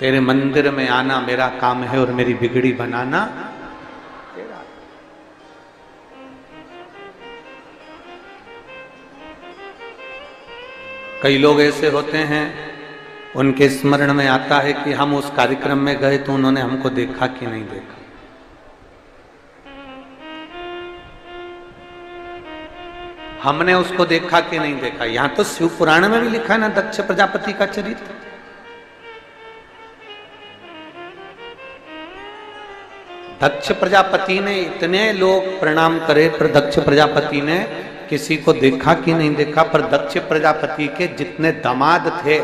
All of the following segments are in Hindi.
तेरे मंदिर में आना मेरा काम है और मेरी बिगड़ी बनाना तेरा। कई लोग ऐसे होते हैं, उनके स्मरण में आता है कि हम उस कार्यक्रम में गए तो उन्होंने हमको देखा कि नहीं देखा। हमने उसको देखा कि नहीं देखा। यहां तो शिव पुराण में भी लिखा है ना दक्ष प्रजापति का चरित्र। दक्ष प्रजापति ने इतने लोग प्रणाम करे, पर दक्ष प्रजापति ने किसी को देखा कि नहीं देखा। पर दक्ष प्रजापति के जितने दामाद थे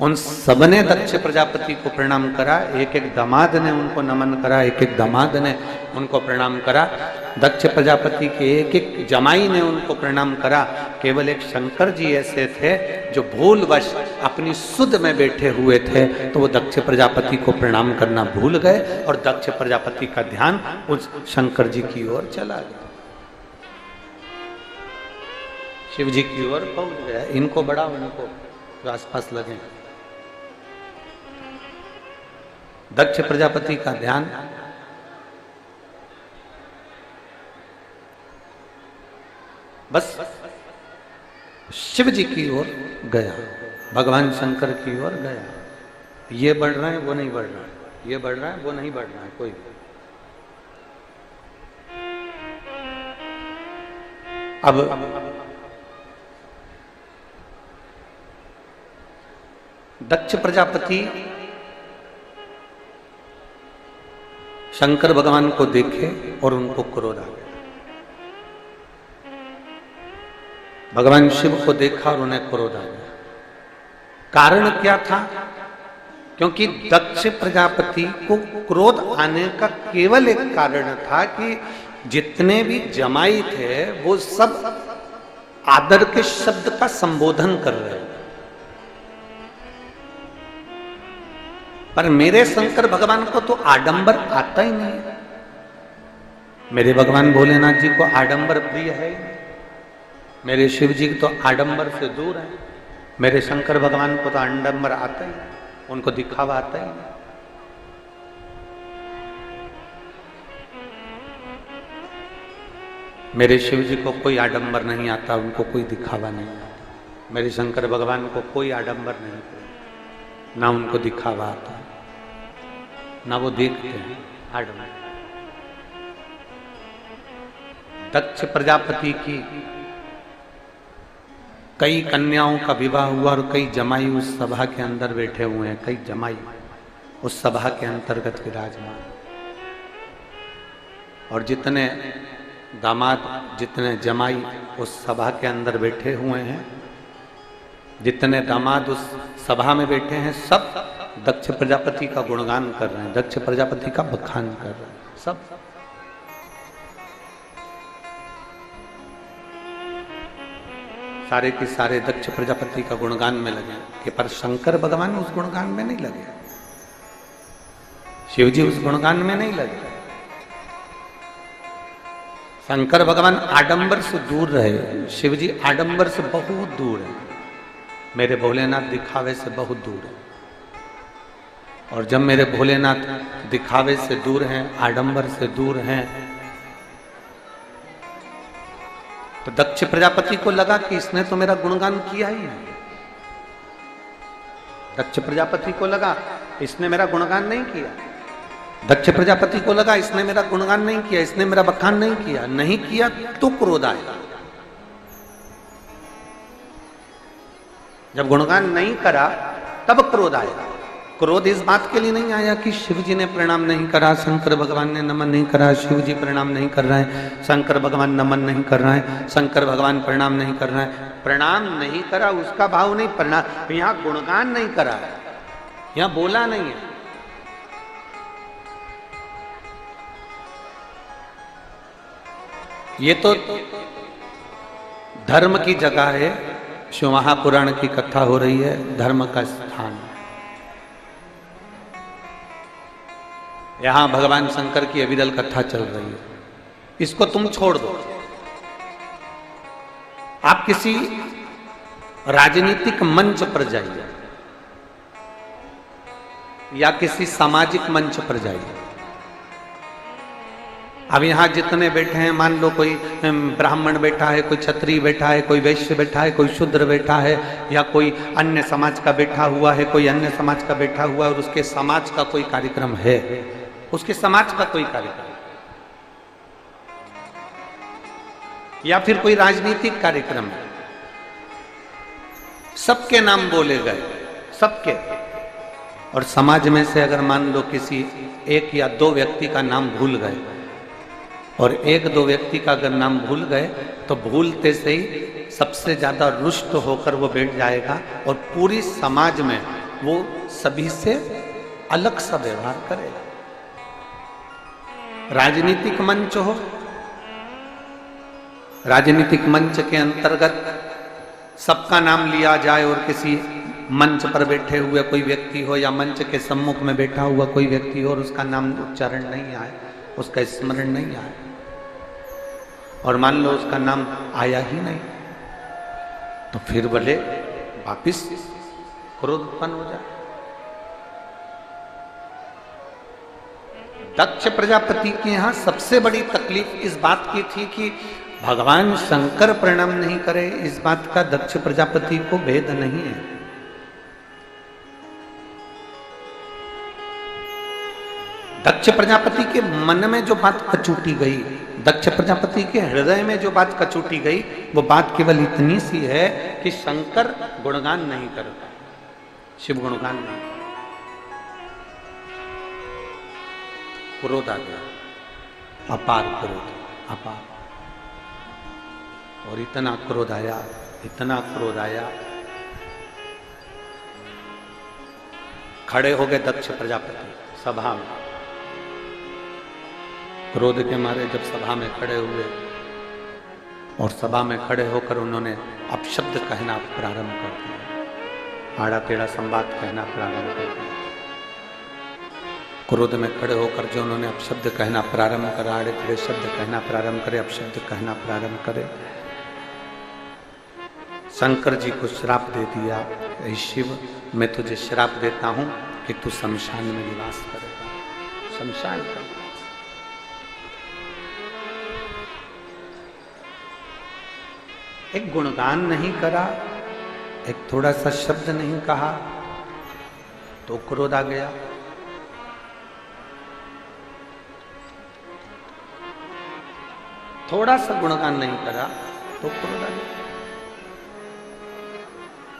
उन सबने दक्ष प्रजापति को प्रणाम करा। एक एक दामाद ने उनको नमन करा, एक एक दामाद ने उनको प्रणाम करा। दक्ष प्रजापति के एक एक जमाई ने उनको प्रणाम करा। केवल एक शंकर जी ऐसे थे जो भूलवश अपनी सुध में बैठे हुए थे, तो वो दक्ष प्रजापति को प्रणाम करना भूल गए और दक्ष प्रजापति का ध्यान उस शंकर जी की ओर चला गया, शिव जी की ओर पहुंच गया। इनको बड़ा उनको जो आसपास लगे। दक्ष प्रजापति का ध्यान बस शिव जी की ओर गया, भगवान शंकर की ओर गया। ये बढ़ रहा है वो नहीं बढ़ रहा है, ये बढ़ रहा है वो नहीं बढ़ रहा है कोई। अब दक्ष प्रजापति शंकर भगवान को देखे और उनको क्रोध आ गया। भगवान शिव को देखा और उन्हें क्रोध आ गया। कारण क्या था? क्योंकि दक्ष प्रजापति को क्रोध आने का केवल एक कारण था कि जितने भी जमाई थे वो सब आदर के शब्द का संबोधन कर रहे हैं। पर मेरे शंकर भगवान को तो आडंबर आता ही नहीं। मेरे भगवान भोलेनाथ जी को आडंबर प्रिय है। मेरे शिव जी तो आडंबर से दूर है। मेरे शंकर भगवान को तो आडंबर आता ही, उनको दिखावा आता ही नहीं। मेरे शिव जी को कोई आडंबर नहीं आता, उनको कोई दिखावा नहीं आता। मेरे शंकर भगवान को कोई आडंबर नहीं, ना उनको दिखावा आता, ना वो देखते हैं आडंबर। दक्ष प्रजापति की कई कन्याओं का विवाह हुआ और कई जमाई उस सभा के अंदर बैठे हुए हैं। कई जमाई उस सभा के अंतर्गत विराजमान, और जितने दामाद जितने जमाई उस सभा के अंदर बैठे हुए हैं, जितने दामाद उस सभा में बैठे हैं, सब दक्ष प्रजापति का गुणगान कर रहे हैं, दक्ष प्रजापति का बखान कर रहे हैं। सब सारे के सारे दक्ष प्रजापति का गुणगान में लगे कि पर शंकर भगवान उस गुणगान में नहीं लगे, शिव जी उस गुणगान में नहीं लगे। शंकर भगवान आडंबर से दूर रहे, शिव जी आडंबर से बहुत दूर है। मेरे भोलेनाथ दिखावे से बहुत दूर है। और जब मेरे भोलेनाथ दिखावे से दूर हैं, आडंबर से दूर हैं, तो दक्ष प्रजापति को लगा कि इसने तो मेरा गुणगान किया ही नहीं। दक्ष प्रजापति को लगा इसने मेरा गुणगान नहीं किया। दक्ष प्रजापति को लगा इसने मेरा गुणगान नहीं किया, इसने मेरा बखान नहीं किया। नहीं किया तो क्रोध आया। जब गुणगान नहीं करा तब क्रोध आया। क्रोध इस बात के लिए नहीं आया कि शिव जी ने प्रणाम नहीं करा, शंकर भगवान ने नमन नहीं करा, शिव जी प्रणाम नहीं कर रहे हैं, शंकर भगवान नमन नहीं कर रहे हैं, शंकर भगवान प्रणाम नहीं कर रहे हैं। प्रणाम नहीं करा उसका भाव नहीं, प्रणाम यहाँ गुणगान नहीं करा, यहाँ बोला नहीं है। ये तो धर्म की जगह है, शिव महापुराण की कथा हो रही है, धर्म का स्थान। यहां भगवान शंकर की अविरल कथा चल रही है, इसको तुम छोड़ दो। आप किसी राजनीतिक मंच पर जाइए, या किसी सामाजिक मंच पर जाइए। अब यहाँ जितने बैठे हैं, मान लो कोई ब्राह्मण बैठा है, कोई क्षत्रिय बैठा है, कोई वैश्य बैठा है, कोई शूद्र बैठा है, या कोई अन्य समाज का बैठा हुआ है, कोई अन्य समाज का बैठा हुआ है, और उसके समाज का कोई कार्यक्रम है, उसके समाज का कोई कार्यक्रम, या फिर कोई राजनीतिक कार्यक्रम है, सबके नाम बोले गए, सबके, और समाज में से अगर मान लो किसी एक या दो व्यक्ति का नाम भूल गए, और एक दो व्यक्ति का अगर नाम भूल गए, तो भूलते से ही सबसे ज्यादा रुष्ट होकर वो बैठ जाएगा और पूरी समाज में वो सभी से अलग सा व्यवहार करेगा। राजनीतिक मंच हो, राजनीतिक मंच के अंतर्गत सबका नाम लिया जाए और किसी मंच पर बैठे हुए कोई व्यक्ति हो या मंच के सम्मुख में बैठा हुआ कोई व्यक्ति हो और उसका नाम उच्चारण नहीं आए, उसका स्मरण नहीं आए, और मान लो उसका नाम आया ही नहीं, तो फिर भले वापिस क्रोध उत्पन्न हो जाए। दक्ष प्रजापति के यहां सबसे बड़ी तकलीफ इस बात की थी कि भगवान शंकर प्रणाम नहीं करे, इस बात का दक्ष प्रजापति को भेद नहीं है। दक्ष प्रजापति के मन में जो बात कचूटी गई, दक्ष प्रजापति के हृदय में जो बात कचूटी गई, वो बात केवल इतनी सी है कि शंकर गुणगान नहीं करता, शिव गुणगान नहीं। क्रोध आ गया, अपार क्रोध, अपार, और इतना क्रोध आया, इतना क्रोध आया, खड़े हो गए दक्ष प्रजापति सभा में। क्रोध के मारे जब सभा में खड़े हुए और सभा में खड़े होकर उन्होंने अपशब्द कहना प्रारंभ कर दिया, आड़ा टेढ़ा संवाद कहना प्रारंभ कर दिया। क्रोध में खड़े होकर जो उन्होंने अपशब्द कहना प्रारंभ करा, आड़े टेढ़े शब्द कहना प्रारंभ करे, अपशब्द कहना प्रारंभ करे, शंकर जी को श्राप दे दिया, ऐ शिव मैं तुझे श्राप देता हूं कि तू शमशान में निवास करेगा, शमशान का। एक गुणगान नहीं करा, एक थोड़ा सा शब्द नहीं कहा, तो क्रोध आ गया। थोड़ा सा गुणगान नहीं करा तो क्रोध आ गया।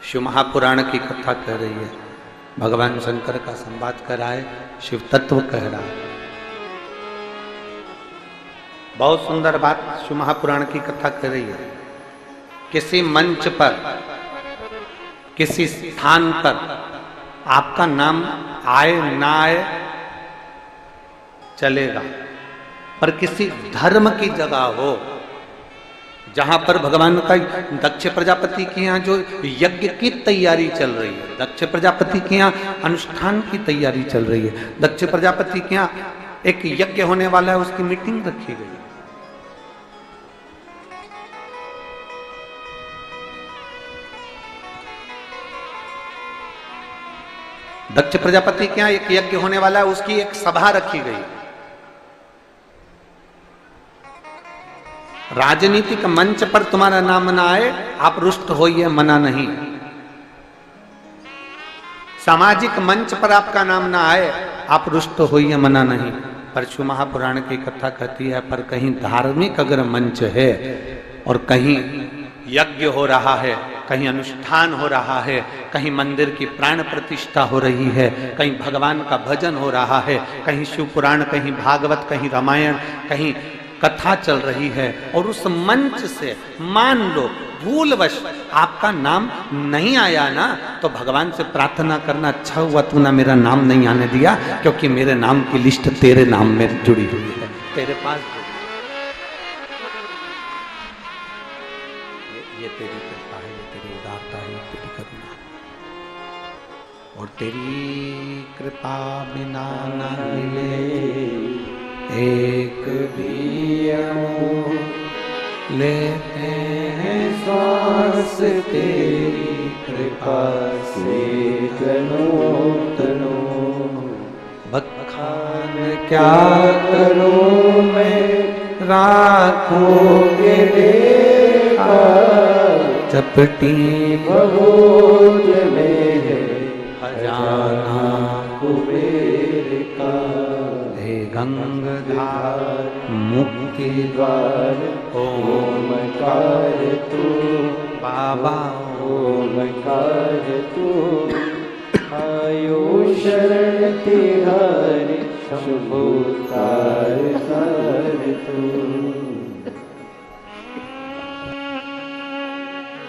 शिव महापुराण की कथा कह रही है, भगवान शंकर का संवाद कर रहा है, शिव तत्व कह रहा है। बहुत सुंदर बात शिव महापुराण की कथा कह रही है। किसी मंच पर, किसी स्थान पर आपका नाम आए ना आए चलेगा, पर किसी धर्म की जगह हो जहां पर भगवान का दक्ष प्रजापति के यहाँ जो यज्ञ की तैयारी चल रही है, दक्ष प्रजापति के यहाँ अनुष्ठान की तैयारी चल रही है, दक्ष प्रजापति के यहाँ एक यज्ञ होने वाला है, उसकी मीटिंग रखी गई। दक्ष प्रजापति के यहाँ एक यज्ञ होने वाला है, उसकी एक सभा रखी गई। राजनीतिक मंच पर तुम्हारा नाम ना आए, आप रुष्ट होइए, मना नहीं। सामाजिक मंच पर आपका नाम ना आए, आप रुष्ट होइए, मना नहीं। पर शिव महापुराण की कथा कहती है, पर कहीं धार्मिक अगर मंच है और कहीं यज्ञ हो रहा है, कहीं अनुष्ठान हो रहा है, कहीं मंदिर की प्राण प्रतिष्ठा हो रही है, कहीं भगवान का भजन हो रहा है, कहीं शिव पुराण, कहीं भागवत, कहीं रामायण, कहीं कथा चल रही है, और उस मंच से मान लो भूलवश आपका नाम नहीं आया ना, तो भगवान से प्रार्थना करना, अच्छा हुआ तू ना मेरा नाम नहीं आने दिया, क्योंकि मेरे नाम की लिस्ट तेरे नाम में जुड़ी हुई है, तेरे पास ये तेरी कृपा है, ये तेरी उदारता है, ये तेरी करुणा, और तेरी कृपा बिना न मिले एक भी अमोह लेते हैं श्वास, तेरी कृपा से जनो तनो। क्या करूं मैं, राखोगे देखा, चपटी भवोज में है खजाना कुबेर का। हे गंगाधार मुक्ति द्वार ओमकार तू बाबा, ओमकार तू, आयो शरण तिहारी शंभु तार तार तू।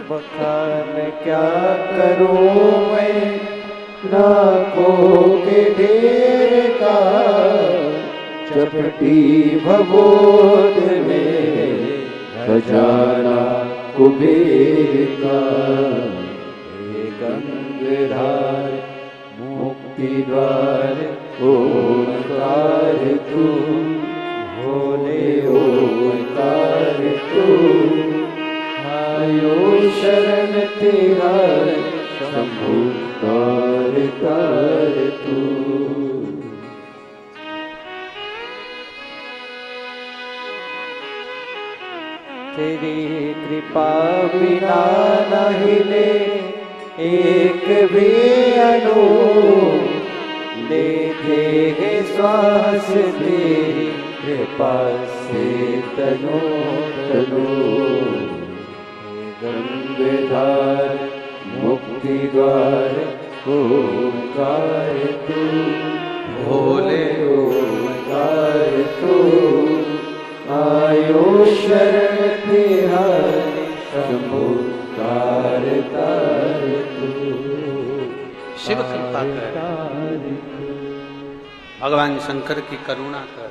बखान क्या करूं मैं, लाखों के ढेर का, चपटी भगोद में खजाना कुबेर का। हे गंगाधार मुक्ति द्वार ओंकार तू, भोले ओंकार तू, आयो शरण तिहारी शंभु तार तार तू। तेरी कृपा बिना न हिले एक भी अणु, लेते है श्वास तेरी कृपा से तनो तनो। गंगाधार मुक्ति द्वार ओंकार तू, भोले ओंकार तू, आयो शरण तिहारी शंभु तार तार तू। शिव कृपा कर, भगवान शंकर की करुणा कर,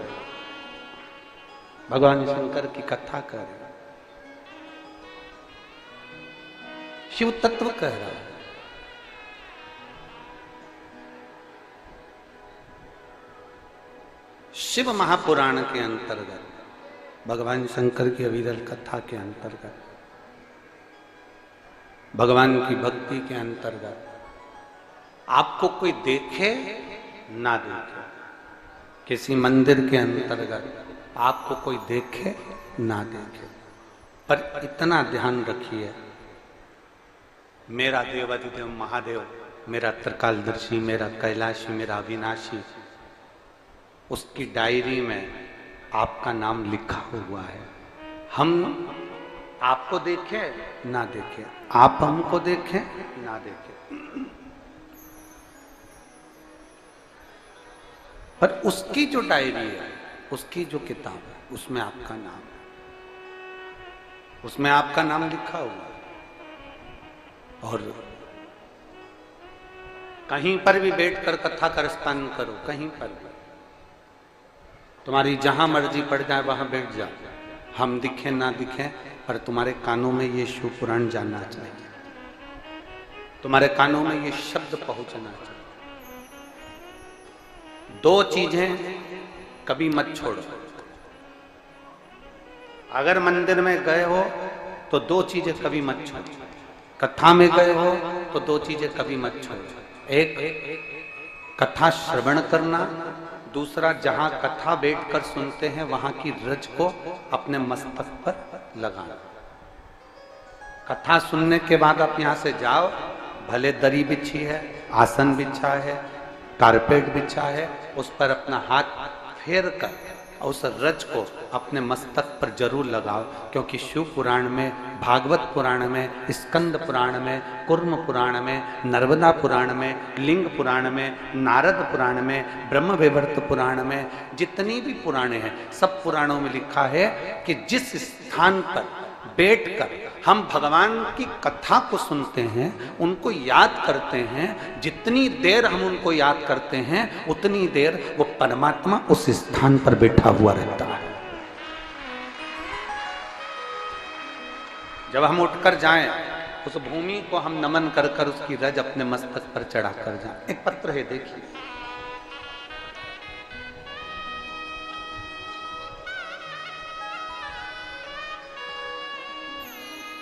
भगवान शंकर की कथा कर। शिव तत्व कह रहा है। शिव महापुराण के अंतर्गत, भगवान शंकर की अविरल कथा के अंतर्गत, भगवान की भक्ति के अंतर्गत, आपको कोई देखे ना देखे, किसी मंदिर के अंतर्गत आपको कोई देखे ना देखे, पर इतना ध्यान रखिए, मेरा देवाधिदेव महादेव, मेरा त्रिकालदर्शी, मेरा कैलाशी, मेरा अविनाशी, उसकी डायरी में आपका नाम लिखा हुआ है। हम आपको देखें ना देखें, आप हमको देखें ना देखें, पर उसकी जो डायरी है, उसकी जो किताब है, उसमें आपका नाम है, उसमें आपका नाम लिखा हुआ है। और कहीं पर भी बैठकर कथा करस्तान करो, कहीं पर भी, तुम्हारी जहां मर्जी पड़ जाए वहां बैठ जाओ, हम दिखे ना दिखे, पर तुम्हारे कानों में ये शिव पुराण जाना चाहिए, तुम्हारे कानों में ये शब्द पहुंचना चाहिए। दो चीजें कभी मत छोड़ो। अगर मंदिर में गए हो तो दो चीजें कभी मत छोड़ो, कथा में गए हो तो दो चीजें कभी मत छोड़ो। एक कथा श्रवण करना, दूसरा जहां कथा बैठकर सुनते हैं वहां की रज को अपने मस्तक पर लगाना। कथा सुनने के बाद आप यहां से जाओ, भले दरी बिछी है, आसन बिछा है, कारपेट बिछा है, उस पर अपना हाथ फेर कर उस रज को अपने मस्तक पर जरूर लगाओ, क्योंकि शिव पुराण में, भागवत पुराण में, स्कंद पुराण में, कुर्म पुराण में, नर्मदा पुराण में, लिंग पुराण में, नारद पुराण में, ब्रह्म वैवर्त पुराण में, जितनी भी पुराणे हैं, सब पुराणों में लिखा है कि जिस स्थान पर बैठकर हम भगवान की कथा को सुनते हैं, उनको याद करते हैं, जितनी देर हम उनको याद करते हैं उतनी देर वो परमात्मा उस स्थान पर बैठा हुआ रहता है। जब हम उठकर जाएं, उस भूमि को हम नमन कर कर उसकी रज अपने मस्तक पर चढ़ा कर जाएं। एक पत्र है, देखिए,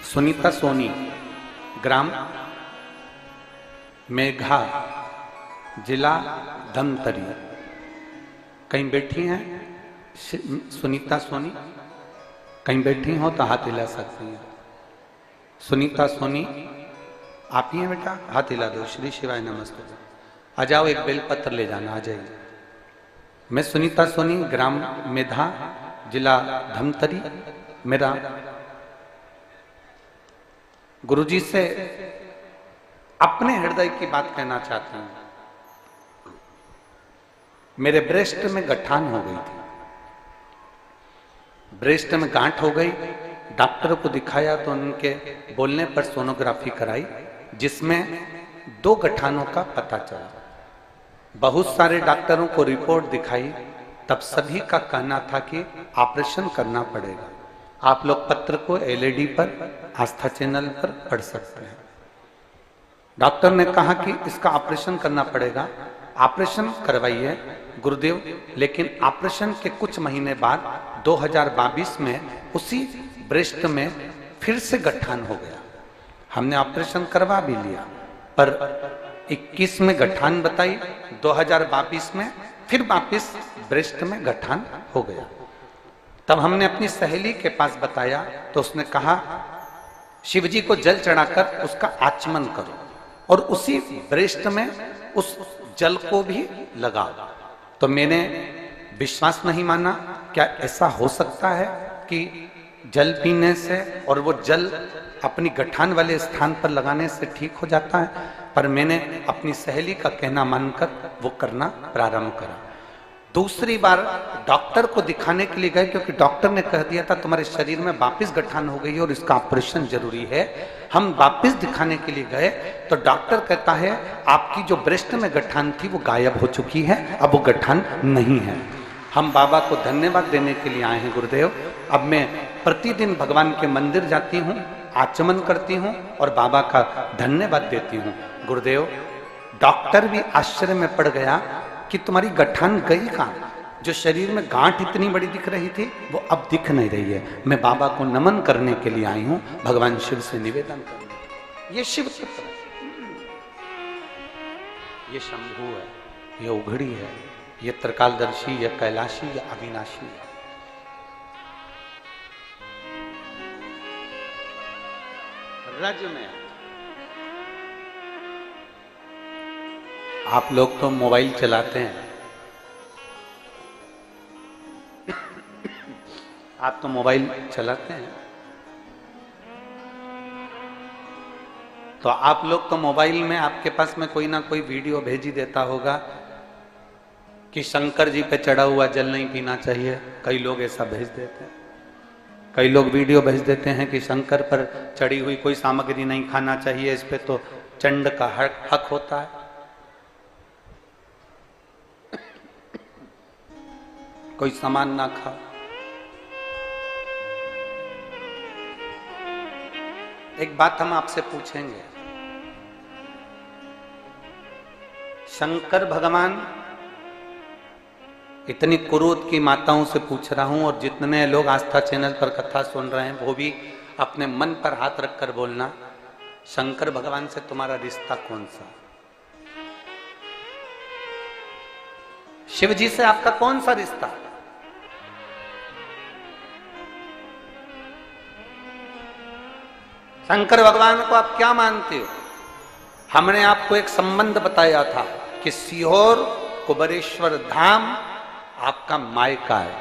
सुनीता सोनी, ग्राम मेघा, जिला धमतरी, कहीं बैठी हैं सुनीता सोनी, कहीं बैठी हो तो हाथ हिला सकती हैं। सुनीता सोनी आप ही हैं बेटा, हाथ हिला दो। श्री शिवाय नमस्ते। आ जाओ, एक बेलपत्र ले जाना, आ जाइए। मैं सुनीता सोनी, ग्राम मेधा, जिला धमतरी। मेरा गुरुजी से अपने हृदय की बात कहना चाहता हूं। मेरे ब्रेस्ट में गठान हो गई थी, ब्रेस्ट में गांठ हो गई। डॉक्टर को दिखाया तो उनके बोलने पर सोनोग्राफी कराई, जिसमें 2 गठानों का पता चला। बहुत सारे डॉक्टरों को रिपोर्ट दिखाई, तब सभी का कहना था कि ऑपरेशन करना पड़ेगा। आप लोग पत्र को एलईडी पर, आस्था चैनल पर पढ़ सकते हैं। डॉक्टर ने कहा कि इसका ऑपरेशन करना पड़ेगा, ऑपरेशन करवाइए गुरुदेव। लेकिन ऑपरेशन के कुछ महीने बाद 2022 में उसी ब्रेस्ट में फिर से गठान हो गया। हमने ऑपरेशन करवा भी लिया, पर 21 में गठान बताई, 2022 में फिर वापिस ब्रेस्ट में गठान हो गया। तब हमने अपनी सहेली के पास बताया तो उसने कहा शिवजी को जल चढ़ाकर उसका आचमन करो और उसी ब्रेस्ट में उस जल को भी लगाओ। तो मैंने विश्वास नहीं माना, क्या ऐसा हो सकता है कि जल पीने से और वो जल अपनी गठान वाले स्थान पर लगाने से ठीक हो जाता है? पर मैंने अपनी सहेली का कहना मानकर वो करना प्रारंभ करा। दूसरी बार डॉक्टर को दिखाने के लिए गए, क्योंकि डॉक्टर ने कह दिया था तुम्हारे शरीर में वापिस गठान हो गई है और इसका ऑपरेशन जरूरी है। हम वापिस दिखाने के लिए गए तो डॉक्टर कहता है आपकी जो ब्रेस्ट में गठान थी वो गायब हो चुकी है, अब वो गठान नहीं है। हम बाबा को धन्यवाद देने के लिए आए हैं गुरुदेव। अब मैं प्रतिदिन भगवान के मंदिर जाती हूँ, आचमन करती हूँ और बाबा का धन्यवाद देती हूँ। गुरुदेव, डॉक्टर भी आश्चर्य में पड़ गया कि तुम्हारी गठान गई कहाँ? जो शरीर में गांठ इतनी बड़ी दिख रही थी वो अब दिख नहीं रही है। मैं बाबा को नमन करने के लिए आई हूँ, भगवान शिव से निवेदन करने। ये शिव पुत्र है, ये शंभु है, ये उघड़ी है, ये त्रिकालदर्शी, ये कैलाशी, ये अविनाशी है। रज में आप लोग तो मोबाइल चलाते हैं, आप तो मोबाइल चलाते हैं, तो आप लोग तो मोबाइल में आपके पास में कोई ना कोई वीडियो भेज ही देता होगा कि शंकर जी पे चढ़ा हुआ जल नहीं पीना चाहिए। कई लोग ऐसा भेज देते हैं, कई लोग वीडियो भेज देते हैं कि शंकर पर चढ़ी हुई कोई सामग्री नहीं खाना चाहिए, इस पे तो चंड का हक होता है। कोई सामान ना खाओ। एक बात हम आपसे पूछेंगे, शंकर भगवान, इतनी कुरूत की माताओं से पूछ रहा हूं और जितने लोग आस्था चैनल पर कथा सुन रहे हैं वो भी अपने मन पर हाथ रखकर बोलना, शंकर भगवान से तुम्हारा रिश्ता कौन सा? शिव जी से आपका कौन सा रिश्ता? शंकर भगवान को आप क्या मानते हो? हमने आपको एक संबंध बताया था कि सीहोर कुबेरेश्वर धाम आपका मायका है,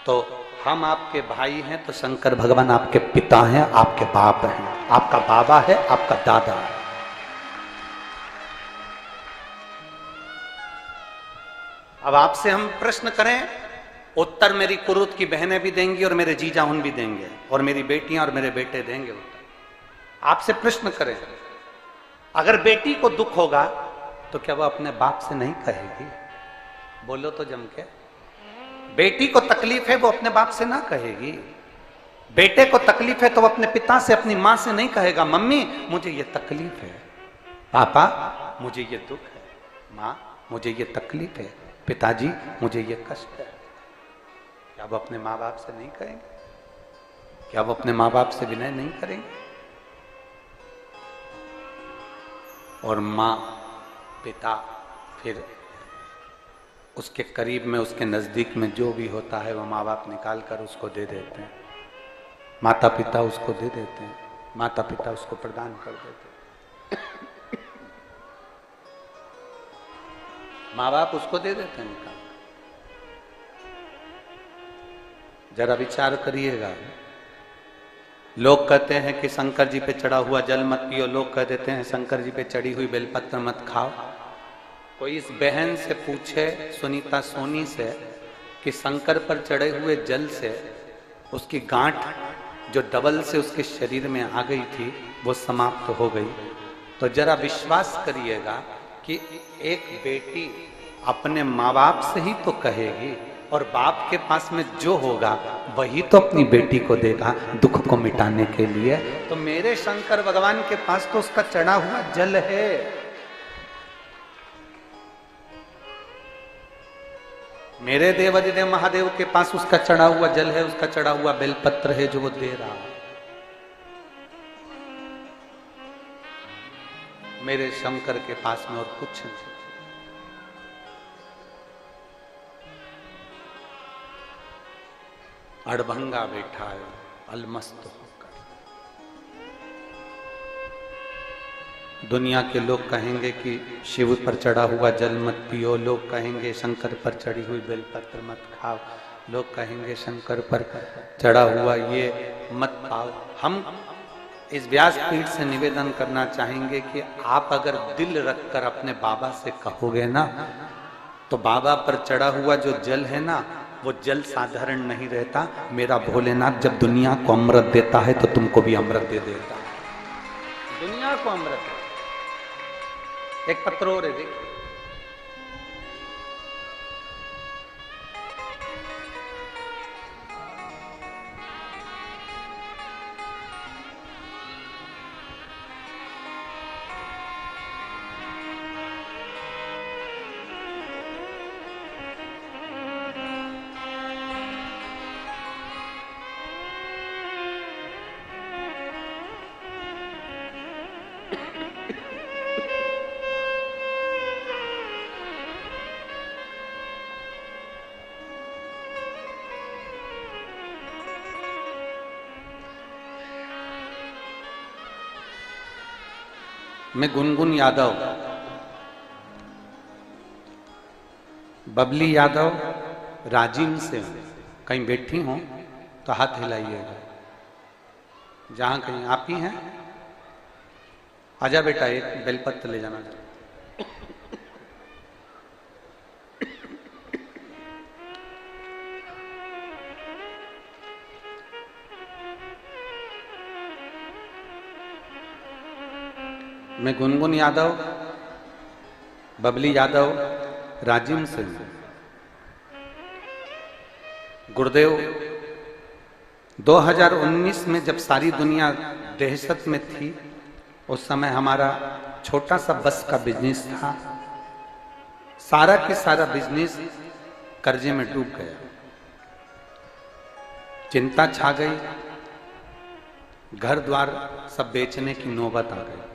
तो हम आपके भाई हैं, तो शंकर भगवान आपके पिता हैं, आपके बाप हैं, आपका बाबा है, आपका दादा है। अब आपसे हम प्रश्न करें, उत्तर मेरी कुरूत की बहनें भी देंगी और मेरे जीजा उन भी देंगे और मेरी बेटियां और मेरे बेटे देंगे उत्तर। आपसे प्रश्न करें, अगर बेटी को दुख होगा तो क्या वो अपने बाप से नहीं कहेगी? बोलो तो जम के। बेटी को तकलीफ है वो अपने बाप से ना कहेगी। बेटे को तकलीफ है तो वो अपने पिता से, अपनी मां से नहीं कहेगा मम्मी मुझे ये तकलीफ है, पापा मुझे ये दुख है, मां मुझे ये तकलीफ है, पिताजी मुझे ये कष्ट है। क्या वो अपने माँ बाप से नहीं कहेंगे? क्या वो अपने माँ बाप से विनय नहीं करेंगे? और माँ, पिता, फिर उसके करीब में, उसके नजदीक में जो भी होता है वो माँ बाप निकाल कर उसको दे देते हैं, माता पिता उसको दे देते हैं, माता पिता उसको प्रदान कर देते हैं, माँ बाप उसको दे देते हैं निकाल। जरा विचार करिएगा। लोग कहते हैं कि शंकर जी पे चढ़ा हुआ जल मत पियो, लोग कह देते हैं शंकर जी पे चढ़ी हुई बेलपत्र मत खाओ। कोई इस बहन से पूछे, सुनीता सोनी से, कि शंकर पर चढ़े हुए जल से उसकी गांठ जो डबल से उसके शरीर में आ गई थी वो समाप्त हो गई, तो जरा विश्वास करिएगा कि एक बेटी अपने माँ बाप से ही तो कहेगी, और बाप के पास में जो होगा वही तो अपनी बेटी को देगा दुख को मिटाने के लिए। तो मेरे शंकर भगवान के पास तो उसका चढ़ा हुआ जल है। मेरे देवाधिदेव महादेव के पास उसका चढ़ा हुआ जल है, उसका चढ़ा हुआ बेलपत्र है जो वो दे रहा है। मेरे शंकर के पास में और कुछ नहीं। अड़भंगा बैठा है अलमस्त होकर। दुनिया के लोग कहेंगे कि शिव पर चढ़ा हुआ जल मत पियो, लोग कहेंगे शंकर पर चढ़ी हुई बेलपत्र मत खाओ, लोग कहेंगे शंकर पर चढ़ा हुआ ये मत पाओ। हम इस व्यासपीठ से निवेदन करना चाहेंगे कि आप अगर दिल रखकर अपने बाबा से कहोगे ना, तो बाबा पर चढ़ा हुआ जो जल है ना, वो जल साधारण नहीं रहता। मेरा भोलेनाथ जब दुनिया को अमृत देता है तो तुमको भी अमृत दे देता है। दुनिया को अमृत है। एक पत्र और है, मैं गुनगुन यादव, बबली यादव, राजीव से कहीं बैठी हो तो हाथ हिलाइएगा। जहां कहीं आप ही हैं, आजा बेटा, एक बेलपत्र ले जाना। मैं गुनगुन यादव, बबली यादव, राजीव सिंह, गुरुदेव 2019 में जब सारी दुनिया दहशत में थी, उस समय हमारा छोटा सा बस का बिजनेस था। सारा के सारा बिजनेस कर्जे में डूब गया। चिंता छा गई, घर द्वार सब बेचने की नौबत आ गई।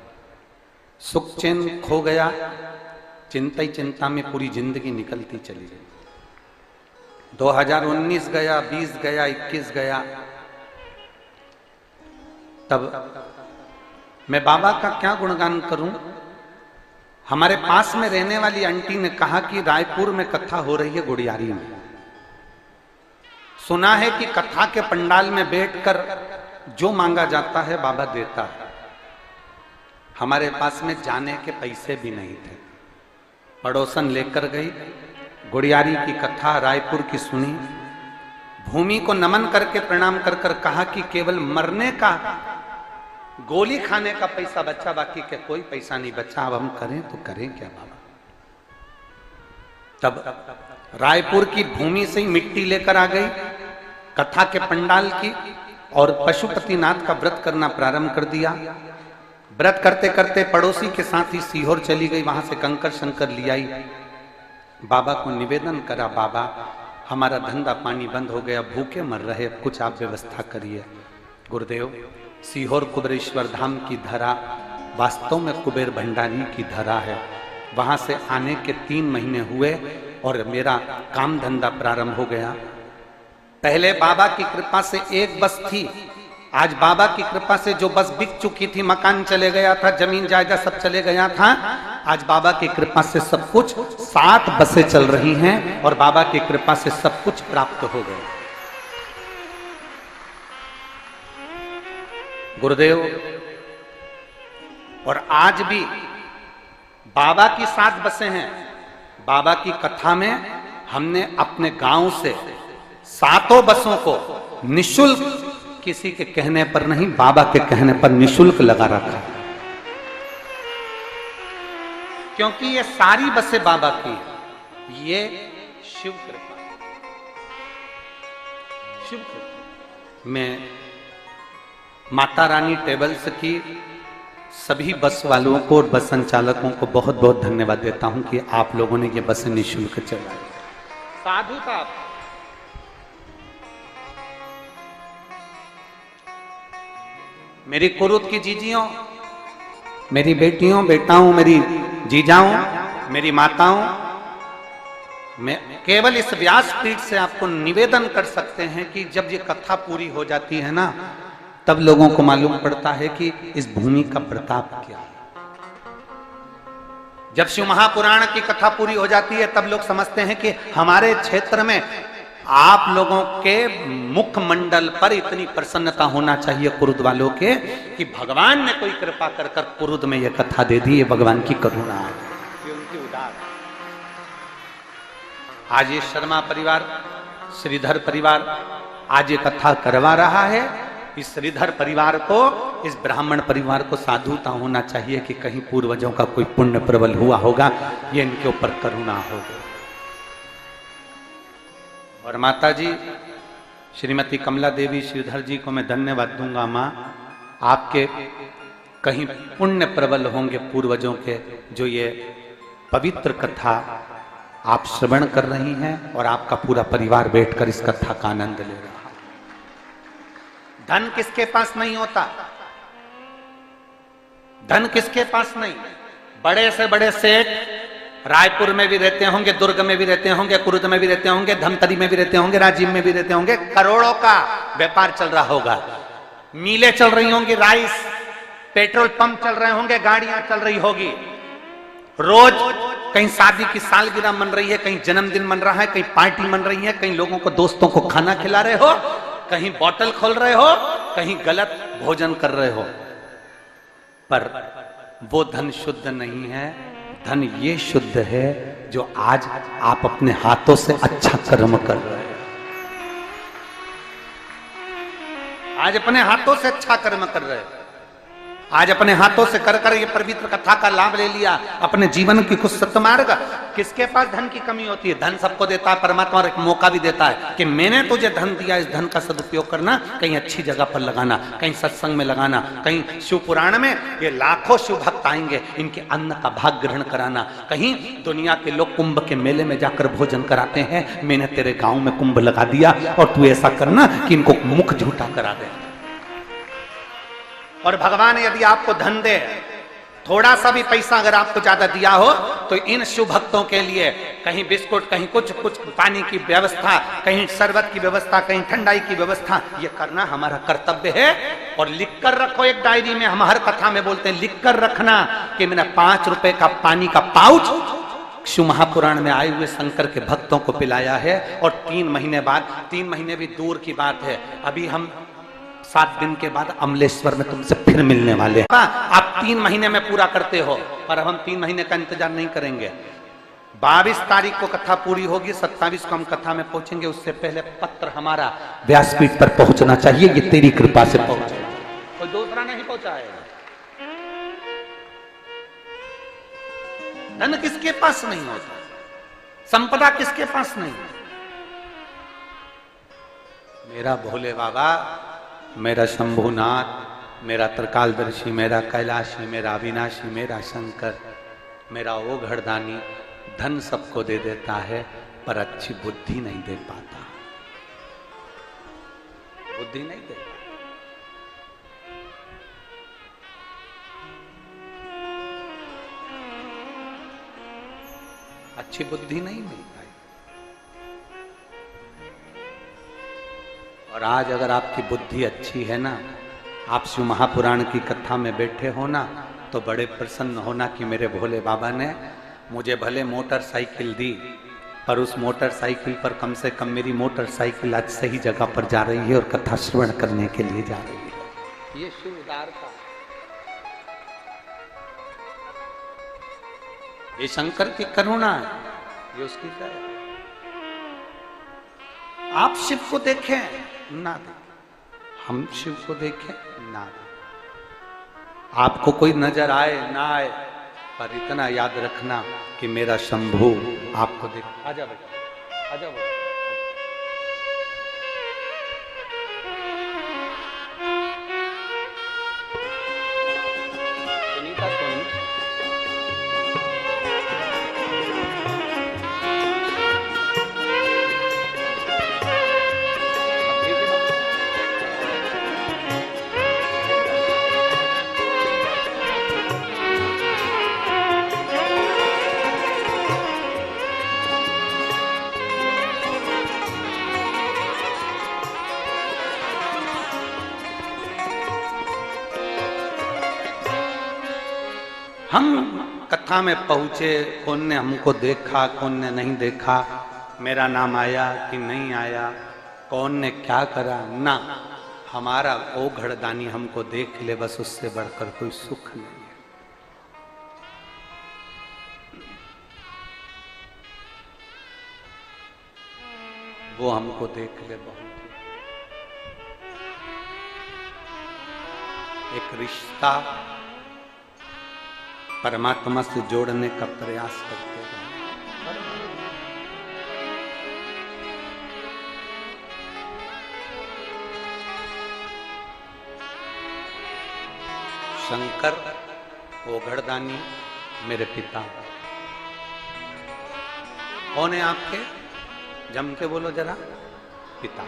सुख चैन खो गया, चिंता ही चिंता में पूरी जिंदगी निकलती चली गई। 2019 गया, 20 गया, 21 गया। तब मैं बाबा का क्या गुणगान करूं। हमारे पास में रहने वाली आंटी ने कहा कि रायपुर में कथा हो रही है गुड़ियारी में। सुना है कि कथा के पंडाल में बैठकर जो मांगा जाता है बाबा देता है। हमारे पास में जाने के पैसे भी नहीं थे। पड़ोसन लेकर गई, गुड़ियारी की कथा रायपुर की सुनी, भूमि को नमन करके प्रणाम कर कर कहा कि केवल मरने का, गोली खाने का पैसा बचा, बाकी के कोई पैसा नहीं बचा। अब हम करें तो करें क्या बाबा। तब रायपुर की भूमि से ही मिट्टी लेकर आ गई कथा के पंडाल की, और पशुपतिनाथ का व्रत करना प्रारंभ कर दिया। व्रत करते करते पड़ोसी के साथ ही सीहोर चली गई, वहां से कंकर शंकर ले आई। बाबा को निवेदन करा, बाबा हमारा धंधा पानी बंद हो गया, भूखे मर रहे, कुछ आप व्यवस्था करिए। गुरुदेव, सीहोर कुबेरेश्वर धाम की धरा वास्तव में कुबेर भंडारी की धरा है। वहां से आने के 3 महीने हुए और मेरा काम धंधा प्रारंभ हो गया। पहले बाबा की कृपा से एक बस थी, आज बाबा की कृपा से जो बस बिक चुकी थी, मकान चले गया था, जमीन जायदाद सब चले गया था, आज बाबा की कृपा से सब कुछ 7 बसें चल रही हैं और बाबा की कृपा से सब कुछ प्राप्त हो गए। गुरुदेव, और आज भी बाबा की 7 बसें हैं। बाबा की कथा में हमने अपने गांव से 7 बसों को निशुल्क, किसी के कहने पर नहीं, बाबा के कहने पर निशुल्क लगा रखा, क्योंकि ये सारी बसें बाबा की हैं। ये शिव कृपा, शिव कृपा। मैं माता रानी ट्रेवल्स की सभी बस वालों को और बस संचालकों को बहुत बहुत धन्यवाद देता हूं कि आप लोगों ने ये बसें निःशुल्क चलाई। साधु का मेरी कुरुत की जीजियों, मेरी बेटियों, बेटाओं, मेरी जीजाओं, मेरी माताओं, मैं केवल इस व्यासपीठ से आपको निवेदन कर सकते हैं कि जब ये कथा पूरी हो जाती है ना, तब लोगों को मालूम पड़ता है कि इस भूमि का प्रताप क्या है। जब शिव महापुराण की कथा पूरी हो जाती है तब लोग समझते हैं कि हमारे क्षेत्र में आप लोगों के मुखमंडल पर इतनी प्रसन्नता होना चाहिए कुरुद वालों के कि भगवान ने कोई कृपा कर कर कुरुद में यह कथा दे दी। ये भगवान की करुणा है, ये उनकी उदार। आज ये शर्मा परिवार, श्रीधर परिवार आज ये कथा करवा रहा है। इस श्रीधर परिवार को, इस ब्राह्मण परिवार को साधुता होना चाहिए कि कहीं पूर्वजों का कोई पुण्य प्रबल हुआ होगा, ये इनके ऊपर करुणा होगी। और माता जी श्रीमती कमला देवी श्रीधर जी को मैं धन्यवाद दूंगा। माँ, आपके कहीं पुण्य प्रबल होंगे पूर्वजों के, जो ये पवित्र कथा आप श्रवण कर रही हैं और आपका पूरा परिवार बैठकर इस कथा का आनंद ले रहा है। धन किसके पास नहीं होता, धन किसके पास नहीं। बड़े से बड़े सेठ रायपुर में भी रहते होंगे, दुर्ग में भी रहते होंगे, कुरुद में भी रहते होंगे, धमतरी में भी रहते होंगे, राजीव में भी रहते होंगे, करोड़ों का व्यापार चल रहा होगा, मीलें चल रही होंगी, राइस पेट्रोल पंप चल रहे होंगे, गाड़ियां चल रही होगी, रोज कहीं शादी की सालगिरह मन रही है, कहीं जन्मदिन मन रहा है, कहीं पार्टी मन रही है, कहीं लोगों को दोस्तों को खाना खिला रहे हो, कहीं बोतल खोल रहे हो, कहीं गलत भोजन कर रहे हो, पर वो धन शुद्ध नहीं है। धन ये शुद्ध है जो आज आप अपने हाथों से अच्छा कर्म कर रहे हैं, आज अपने हाथों से अच्छा कर्म कर रहे हैं, आज अपने हाथों से कर कर ये पवित्र कथा का लाभ ले लिया, अपने जीवन की कुछ सत्मार्ग। किसके पास धन की कमी होती है? धन सबको देता है परमात्मा, और एक मौका भी देता है कि मैंने तुझे धन दिया, इस धन का सदुपयोग करना, कहीं अच्छी जगह पर लगाना, कहीं सत्संग में लगाना, कहीं शिव पुराण में ये लाखों शिव भक्त आएंगे, इनके अन्न का भाग ग्रहण कराना। कहीं दुनिया के लोग कुंभ के मेले में जाकर भोजन कराते हैं, मैंने तेरे गांव में कुंभ लगा दिया और तू ऐसा करना कि इनको मुख झूठा करा दे। और भगवान यदि आपको धन दे, थोड़ा सा भी पैसा अगर आपको ज्यादा दिया हो, तो इन शिव भक्तों के लिए कहीं बिस्कुट, कहीं कुछ पानी की व्यवस्था, कहीं शरबत की व्यवस्था, कहीं ठंडाई की व्यवस्था, ये करना हमारा कर्तव्य है। और लिख कर रखो एक डायरी में, हम हर कथा में बोलते हैं लिख कर रखना कि मैंने 5 रुपए का पानी का पाउच शिव महापुराण में आए हुए शंकर के भक्तों को पिलाया है। और 3 महीने बाद, 3 महीने भी दूर की बात है, अभी हम 7 दिन के बाद अमलेश्वर में तुमसे फिर मिलने वाले हैं। आप 3 महीने में पूरा करते हो, पर अब हम 3 महीने का इंतजार नहीं करेंगे। 22 तारीख को कथा पूरी होगी, 27 को हम कथा में पहुंचेंगे। उससे पहले पत्र हमारा व्यासपीठ पर पहुंचना चाहिए, ये तेरी कृपा से पहुंचे, कोई दूसरा नहीं पहुंचाएगा। धन किसके पास नहीं होता, संपदा किसके पास नहीं। मेरा भोले बाबा, मेरा शंभुनाथ, मेरा त्रिकालदर्शी, मेरा कैलाशी, मेरा अविनाशी, मेरा शंकर, मेरा वो घरदानी धन सबको दे देता है, पर अच्छी बुद्धि नहीं दे पाता, बुद्धि नहीं दे पाता। अच्छी बुद्धि नहीं मिल पाई। और आज अगर आपकी बुद्धि अच्छी है ना, आप शिव महापुराण की कथा में बैठे हो ना, तो बड़े प्रसन्न होना कि मेरे भोले बाबा ने मुझे भले मोटरसाइकिल दी, पर उस मोटरसाइकिल पर कम से कम मेरी मोटरसाइकिल आज सही जगह पर जा रही है और कथा श्रवण करने के लिए जा रही है। ये शिव उदारता, ये शंकर की करुणा है, ये उसकी दया। आप शिव को देखें ना देखें, हम शिव को देखें ना देखें, आपको कोई नजर आए ना आए, पर इतना याद रखना कि मेरा शंभू आपको देख। आजा बेटा, आजा बेटा। सुनीता सोनी, हम कथा में पहुंचे, कौन ने हमको देखा, कौन ने नहीं देखा, मेरा नाम आया कि नहीं आया, कौन ने क्या करा ना, हमारा ओ घड़दानी हमको देख ले, बस उससे बढ़कर कोई सुख नहीं है। वो हमको देख ले बहुत। एक रिश्ता परमात्मा से जोड़ने का प्रयास करते हैं। शंकर ओघड़दानी मेरे पिता। कौन है आपके? जम के बोलो जरा। पिता।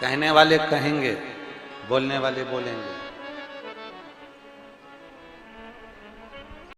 कहने वाले कहेंगे, बोलने वाले बोलेंगे।